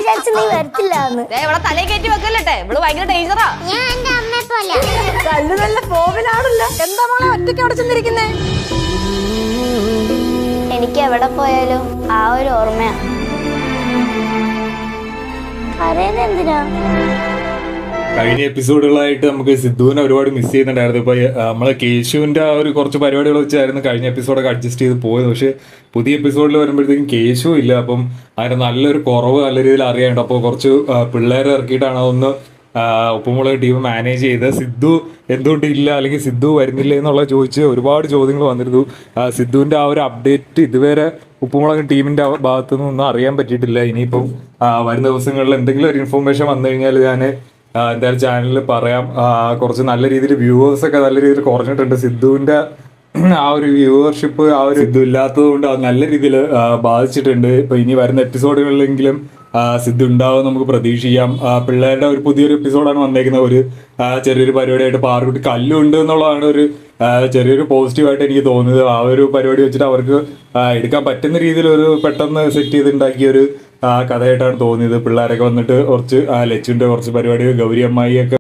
വിചാരിച്ചു നീ വരത്തില്ല. ഇവിടെ തലേ കയറ്റി വെക്കല്ലേ, ഇവിടെ ഭയങ്കര ഡേഞ്ചറാ. ഞാൻ എന്റെ അമ്മയെ പോലെ. കല്ല് നല്ല ഫോമിലാണല്ലോ. എന്താ മോളെ ഒറ്റയ്ക്ക് അവിടെ ചെന്നിരിക്കുന്നേ? എനിക്ക് എവിടെ പോയാലും ആ ഒരു ഓർമ്മയാ. അറിയുന്നത് എന്തിനാ? കഴിഞ്ഞ എപ്പിസോഡുകളായിട്ട് നമുക്ക് സിദ്ധുവിനെ ഒരുപാട് മിസ് ചെയ്യുന്നുണ്ടായിരുന്നു. ഇപ്പൊ നമ്മളെ കേശുവിന്റെ ആ ഒരു കുറച്ച് പരിപാടികൾ വെച്ചായിരുന്നു കഴിഞ്ഞ എപ്പിസോഡൊക്കെ അഡ്ജസ്റ്റ് ചെയ്ത് പോയത്. പക്ഷെ പുതിയ എപ്പിസോഡിൽ വരുമ്പോഴത്തേക്കും കേശു ഇല്ല. അപ്പം അതിന് നല്ലൊരു കുറവ് നല്ല രീതിയിൽ അറിയാനുണ്ട്. അപ്പോൾ കുറച്ച് പിള്ളേരെ ഇറക്കിയിട്ടാണ് അതൊന്ന് ഉപ്പുമുളക് ടീം മാനേജ് ചെയ്ത്. സിദ്ധു എന്തുകൊണ്ട് ഇല്ല, അല്ലെങ്കിൽ സിദ്ധു വരുന്നില്ല എന്നുള്ള ചോദിച്ച് ഒരുപാട് ചോദ്യങ്ങൾ വന്നിരുന്നു. സിദ്ധുവിന്റെ ആ ഒരു അപ്ഡേറ്റ് ഇതുവരെ ഉപ്പുമുളക് ടീമിന്റെ ഭാഗത്തു നിന്നൊന്നും അറിയാൻ പറ്റിയിട്ടില്ല. ഇനിയിപ്പം വരുന്ന ദിവസങ്ങളിൽ എന്തെങ്കിലും ഒരു ഇൻഫോർമേഷൻ വന്നു കഴിഞ്ഞാൽ ഞാൻ എന്തായാലും ചാനലിൽ പറയാം. കുറച്ച് നല്ല രീതിയിൽ വ്യൂവേഴ്സൊക്കെ നല്ല രീതിയിൽ കുറഞ്ഞിട്ടുണ്ട്. സിദ്ധുവിന്റെ ആ ഒരു വ്യൂവർഷിപ്പ് ആ ഒരു സിദ്ധു ഇല്ലാത്തത് കൊണ്ട് അത് നല്ല രീതിയിൽ ബാധിച്ചിട്ടുണ്ട്. ഇപ്പൊ ഇനി വരുന്ന എപ്പിസോഡുകളിലെങ്കിലും സിദ്ധു ഉണ്ടാവും നമുക്ക് പ്രതീക്ഷിക്കാം. പിള്ളേരുടെ ഒരു പുതിയൊരു എപ്പിസോഡാണ് വന്നേക്കുന്നത്. ഒരു ചെറിയൊരു പരിപാടിയായിട്ട് പാറുകുട്ടി കല്ലുണ്ട് എന്നുള്ളതാണ് ഒരു ചെറിയൊരു പോസിറ്റീവായിട്ട് എനിക്ക് തോന്നുന്നത്. ആ ഒരു പരിപാടി വെച്ചിട്ട് അവർക്ക് എടുക്കാൻ പറ്റുന്ന രീതിയിൽ ഒരു പെട്ടെന്ന് സെറ്റ് ചെയ്തുണ്ടാക്കിയ ഒരു കഥയായിട്ടാണ് തോന്നിയത്. പിള്ളേരൊക്കെ വന്നിട്ട് കുറച്ച് ലച്ചുവിന്റെ കുറച്ച് പരിപാടി, ഗൗരി അമ്മായി ഒക്കെ